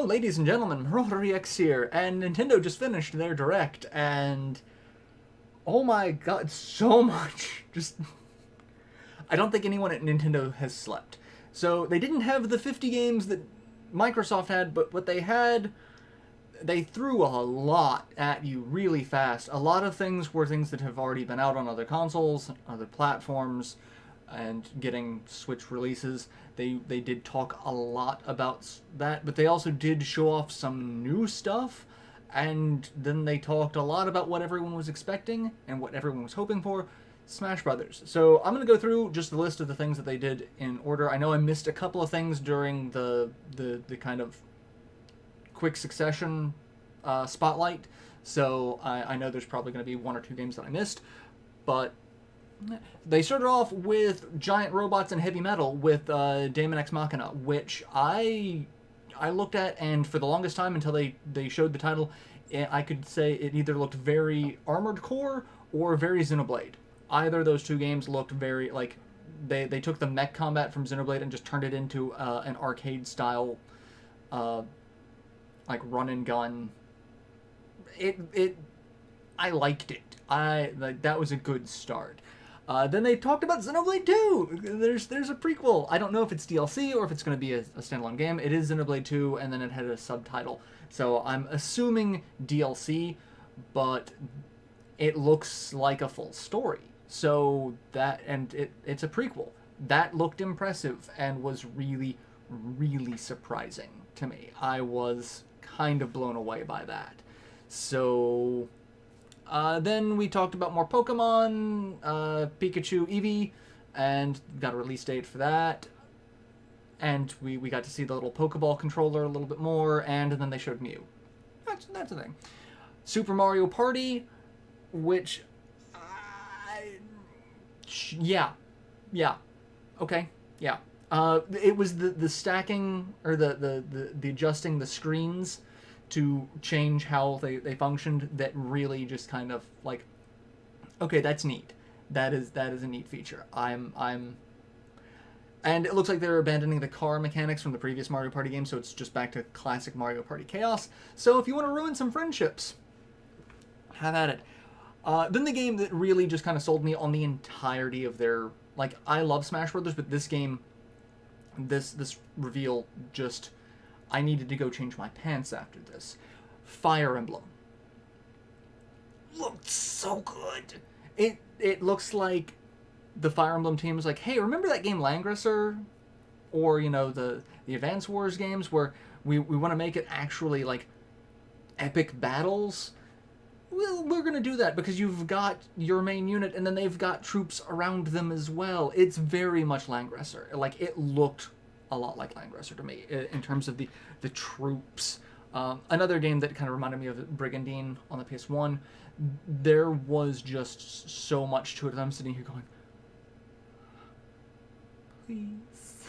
Hello, ladies and gentlemen, MarauderEX here, and Nintendo just finished their Direct, and oh my god, so much. I don't think anyone at Nintendo has slept. So, they didn't have the 50 games that Microsoft had, but what they had, they threw a lot at you really fast. A lot of things were things that have already been out on other consoles, other platforms, and getting Switch releases. They did talk a lot about that, but they also did show off some new stuff, and then they talked a lot about what everyone was expecting and what everyone was hoping for, Smash Brothers. So I'm going to go through just the list of the things that they did in order. I know I missed a couple of things during the kind of quick succession spotlight, so I know there's probably going to be one or two games that I missed, but they started off with giant robots and heavy metal with Daemon X Machina, which I looked at, and for the longest time until they showed the title, I could say it either looked very Armored Core or very Xenoblade. Either of those two games looked very, like, they took the mech combat from Xenoblade and just turned it into an arcade style, like, run and gun. I liked it. That was a good start. Then they talked about Xenoblade 2. There's a prequel. I don't know if it's DLC or if it's going to be a standalone game. It is Xenoblade 2, and then it had a subtitle. So I'm assuming DLC, but it looks like a full story. So it's a prequel. That looked impressive and was really, really surprising to me. I was kind of blown away by that. So then we talked about more Pokemon, Pikachu, Eevee, and got a release date for that. And we got to see the little Pokeball controller a little bit more, and then they showed Mew. That's the thing. Super Mario Party, which, yeah, okay, yeah. It was the stacking, or the adjusting the screens to change how they functioned that really just kind of like, okay, that's neat. That is a neat feature. And it looks like they're abandoning the car mechanics from the previous Mario Party game, so it's just back to classic Mario Party chaos. So if you want to ruin some friendships, have at it. Then the game that really just kind of sold me on the entirety of their, like, I love Smash Brothers, but this game, this reveal just, I needed to go change my pants after this. Fire Emblem looked so good. It looks like the Fire Emblem team was like, hey, remember that game Langrisser? Or, you know, the Advance Wars games where we want to make it actually, like, epic battles? Well, we're going to do that because you've got your main unit and then they've got troops around them as well. It's very much Langrisser. Like, it looked a lot like Langrisser to me in terms of the troops. Another game that kind of reminded me of Brigandine on the PS1. There was just so much to it. I'm sitting here going, please.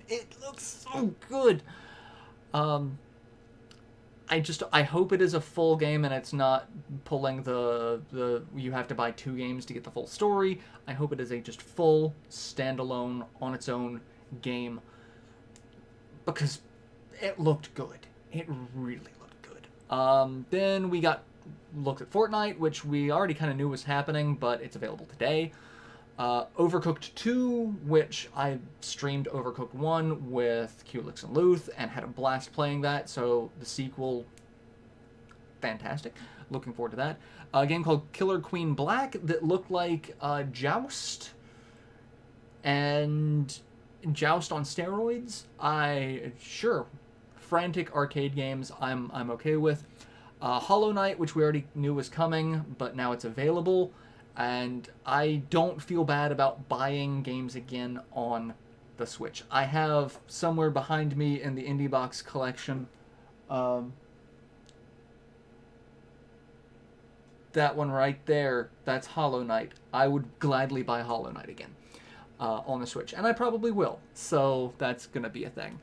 It looks so good. I hope it is a full game and it's not pulling the you have to buy 2 games to get the full story. I hope it is a just full, standalone, on its own game, because it looked good. It really looked good. Then we looked at Fortnite, which we already kind of knew was happening, but it's available today. Overcooked 2, which I streamed Overcooked 1 with Cuelix and Luth and had a blast playing that, so the sequel, fantastic. Looking forward to that. A game called Killer Queen Black that looked like Joust, and Joust on steroids. Sure, frantic arcade games I'm okay with. Hollow Knight, which we already knew was coming, but now it's available. And I don't feel bad about buying games again on the Switch. I have somewhere behind me in the Indie Box collection, that one right there, that's Hollow Knight. I would gladly buy Hollow Knight again on the Switch, and I probably will, so that's going to be a thing.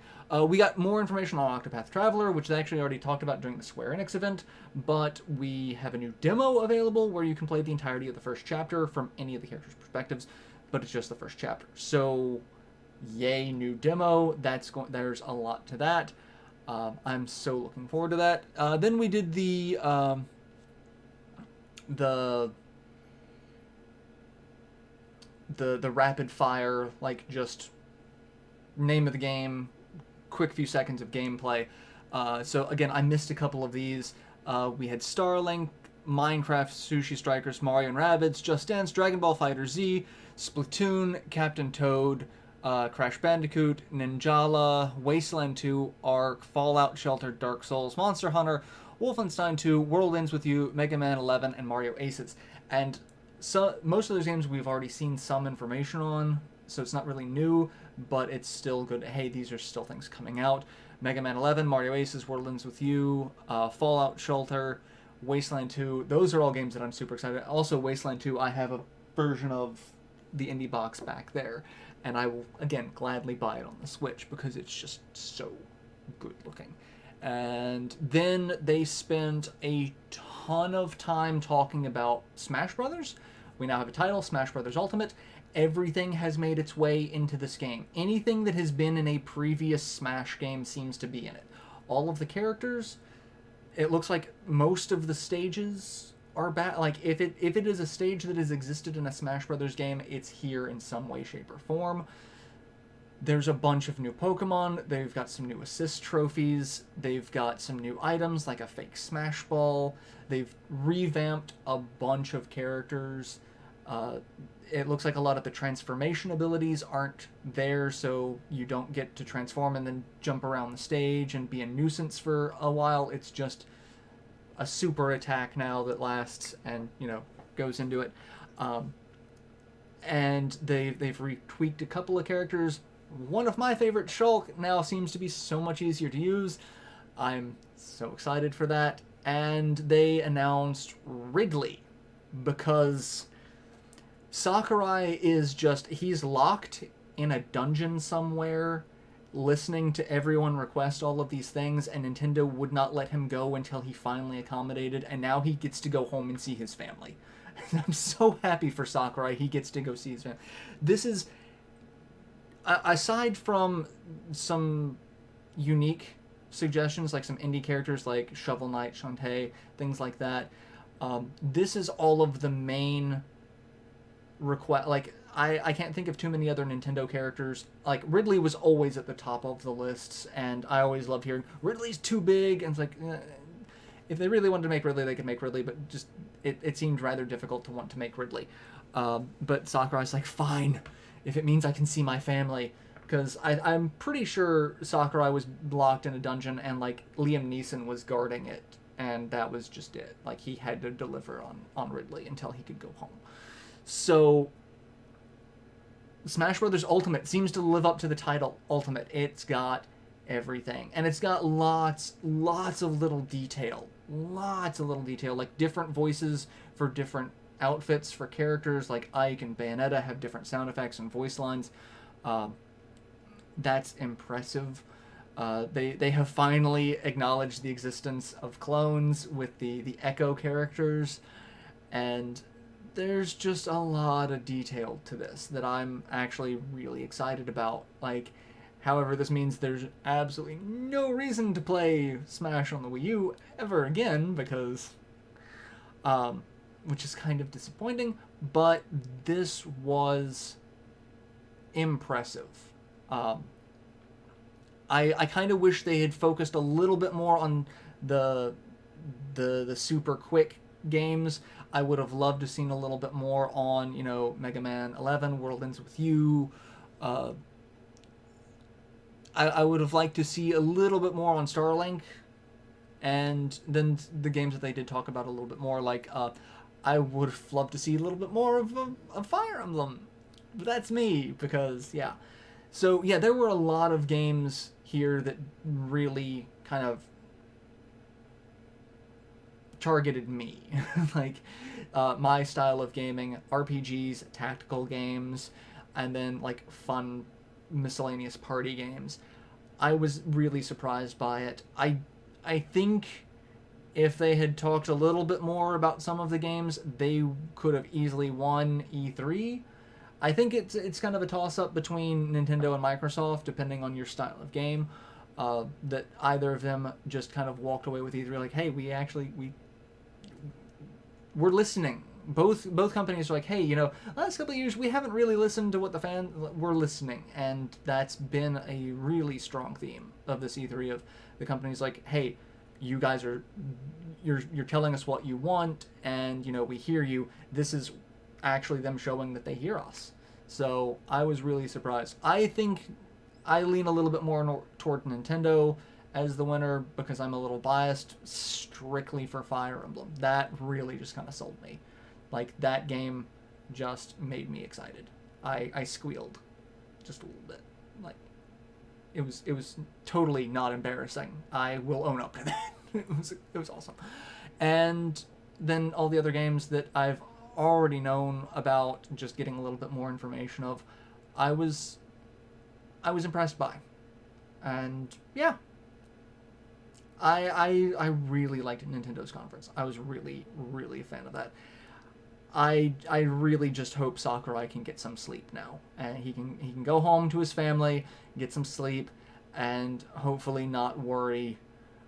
We got more information on Octopath Traveler, which they actually already talked about during the Square Enix event, but we have a new demo available where you can play the entirety of the first chapter from any of the characters' perspectives, but it's just the first chapter. So, yay, new demo. There's a lot to that. I'm so looking forward to that. Then we did the the rapid fire, like, just name of the game, quick few seconds of gameplay. So again, I missed a couple of these. We had Starlink, Minecraft, Sushi Strikers, Mario and Rabbids, Just Dance, Dragon Ball Fighter Z, Splatoon, Captain Toad, Crash Bandicoot, Ninjala, Wasteland 2, Ark, Fallout Shelter, Dark Souls, Monster Hunter, Wolfenstein 2, World Ends With You, Mega Man 11, and Mario Aces. And so most of those games we've already seen some information on, so it's not really new, but it's still good. Hey, these are still things coming out. Mega Man 11, Mario Aces, World Ends With You, Fallout Shelter, Wasteland 2. Those are all games that I'm super excited. Also, Wasteland 2, I have a version of the indie box back there, and I will, again, gladly buy it on the Switch because it's just so good looking. And then they spent a ton of time talking about Smash Brothers. We now have a title, Smash Brothers Ultimate. Everything has made its way into this game. Anything that has been in a previous Smash game seems to be in it. All of the characters, it looks like most of the stages are back. Like, if it is a stage that has existed in a Smash Brothers game, it's here in some way, shape, or form. There's a bunch of new Pokemon. They've got some new assist trophies. They've got some new items like a fake Smash Ball. They've revamped a bunch of characters. It looks like a lot of the transformation abilities aren't there, so you don't get to transform and then jump around the stage and be a nuisance for a while. It's just a super attack now that lasts and, goes into it. And they've retweaked a couple of characters. One of my favorite, Shulk, now seems to be so much easier to use. I'm so excited for that. And they announced Ridley, because Sakurai is he's locked in a dungeon somewhere, listening to everyone request all of these things, and Nintendo would not let him go until he finally accommodated, and now he gets to go home and see his family. I'm so happy for Sakurai. He gets to go see his family. This is, aside from some unique suggestions, like some indie characters like Shovel Knight, Shantae, things like that, this is all of the main request. Like, I can't think of too many other Nintendo characters. Like, Ridley was always at the top of the lists, and I always loved hearing Ridley's too big, and it's like, if they really wanted to make Ridley, they could make Ridley, but just it seemed rather difficult to want to make Ridley. But Sakurai's like, fine, if it means I can see my family, because I'm pretty sure Sakurai was locked in a dungeon and, like, Liam Neeson was guarding it, and that was just it. Like, he had to deliver on Ridley until he could go home. So Smash Brothers Ultimate seems to live up to the title, Ultimate. It's got everything, and it's got lots of little detail. Like different voices for different outfits for characters, like Ike and Bayonetta have different sound effects and voice lines. That's impressive. They have finally acknowledged the existence of clones with the Echo characters, and there's just a lot of detail to this that I'm actually really excited about. Like, however, this means there's absolutely no reason to play Smash on the Wii U ever again, because, which is kind of disappointing, but this was impressive. I kind of wish they had focused a little bit more on the super quick games. I would have loved to have seen a little bit more on, Mega Man 11, World Ends With You. I would have liked to see a little bit more on Starlink, and then the games that they did talk about a little bit more, like, I would have loved to see a little bit more of Fire Emblem. But that's me, because, yeah. So, yeah, there were a lot of games here that really kind of targeted me. Like, my style of gaming, RPGs, tactical games, and then, like, fun miscellaneous party games. I was really surprised by it. I think if they had talked a little bit more about some of the games, they could have easily won E3. I think it's kind of a toss-up between Nintendo and Microsoft, depending on your style of game. that either of them just kind of walked away with E3 like, hey, we're listening. Both companies are like, hey, last couple of years we haven't really listened to what the fans. We're listening, and that's been a really strong theme of this E3 of the companies like, hey, you guys you're telling us what you want, and we hear you. This is actually them showing that they hear us. So I was really surprised. I think I lean a little bit more toward Nintendo as the winner because I'm a little biased strictly for Fire Emblem. That really just kind of sold me. Like, that game just made me excited. I squealed just a little bit. Like, it was totally not embarrassing. I will own up to that. It was awesome. And then all the other games that I've already known about, just getting a little bit more information of, I was impressed by. And yeah, I really liked Nintendo's conference. I was really, really a fan of that. I really just hope Sakurai can get some sleep now, and he can go home to his family, get some sleep, and hopefully not worry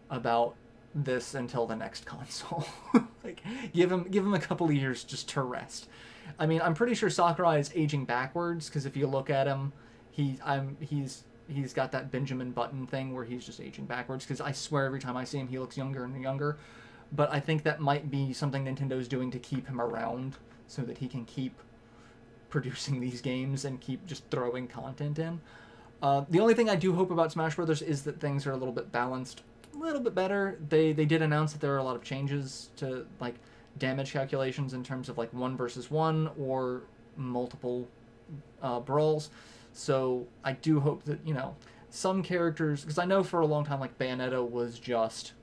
about this until the next console. Like, give him a couple of years just to rest. I mean, I'm pretty sure Sakurai is aging backwards, because if you look at him, he's got that Benjamin Button thing where he's just aging backwards, because I swear every time I see him he looks younger and younger. But I think that might be something Nintendo's doing to keep him around so that he can keep producing these games and keep just throwing content in. The only thing I do hope about Smash Brothers is that things are a little bit balanced, a little bit better. They did announce that there are a lot of changes to, like, damage calculations in terms of, like, 1 versus 1 or multiple brawls. So I do hope that, some characters, because I know for a long time, like, Bayonetta was just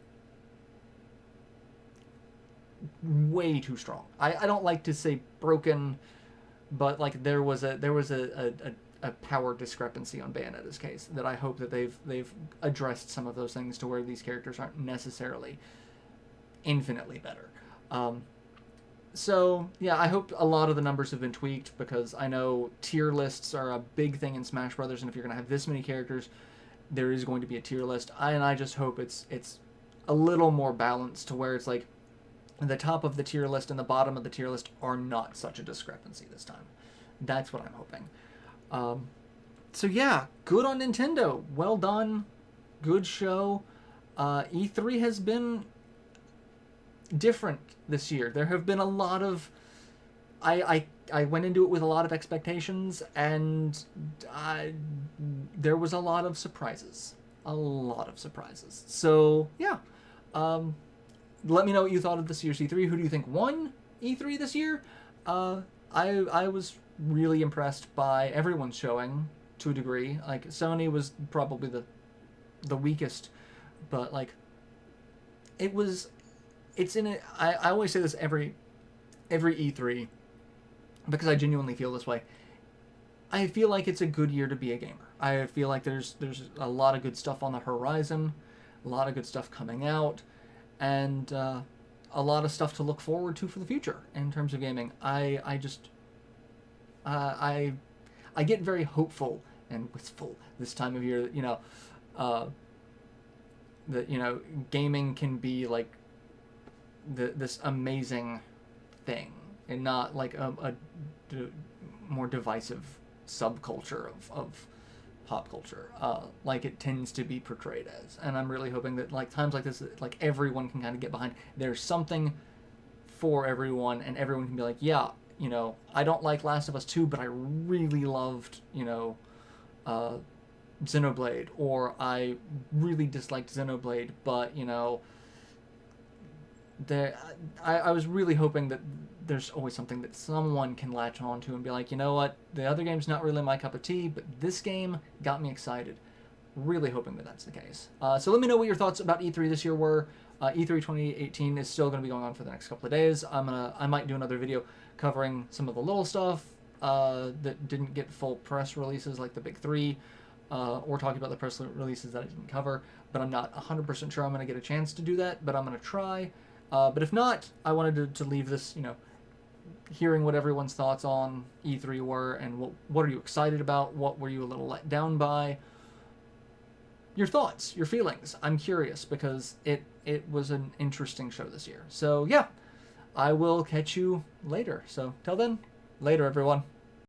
way too strong. I don't like to say broken, but like there was a power discrepancy on Bayonetta's case that I hope that they've addressed some of those things to where these characters aren't necessarily infinitely better. So yeah, I hope a lot of the numbers have been tweaked, because I know tier lists are a big thing in Smash Brothers, and if you're gonna have this many characters, there is going to be a tier list. I just hope it's a little more balanced to where it's like the top of the tier list and the bottom of the tier list are not such a discrepancy this time. That's what I'm hoping. So yeah, good on Nintendo. Well done. Good show. E3 has been different this year. There have been a lot of... I went into it with a lot of expectations, and there was a lot of surprises. A lot of surprises. So yeah. Let me know what you thought of this year's E3. Who do you think won E3 this year? I was really impressed by everyone's showing to a degree. Like, Sony was probably the weakest, but like it's in it. I always say this every E3 because I genuinely feel this way. I feel like it's a good year to be a gamer. I feel like there's a lot of good stuff on the horizon, a lot of good stuff coming out, and a lot of stuff to look forward to for the future in terms of gaming. I get very hopeful and wistful this time of year that gaming can be like this amazing thing and not like a more divisive subculture of pop culture, like it tends to be portrayed as. And I'm really hoping that like times like this, like everyone can kind of get behind. There's something for everyone, and everyone can be like, yeah, I don't like Last of Us 2, but I really loved, Xenoblade, or I really disliked Xenoblade, but I was really hoping that there's always something that someone can latch on to and be like, you know what, the other game's not really my cup of tea, but this game got me excited. Really hoping that that's the case. So let me know what your thoughts about E3 this year were. E3 2018 is still going to be going on for the next couple of days. I might do another video covering some of the little stuff that didn't get full press releases, like the big three, or talking about the press releases that I didn't cover. But I'm not 100% sure I'm going to get a chance to do that, but I'm going to try. But if not, I wanted to leave this, hearing what everyone's thoughts on E3 were, and what are you excited about? What were you a little let down by? your thoughts, your feelings. I'm curious because it was an interesting show this year. So yeah, I will catch you later. So till then, later everyone.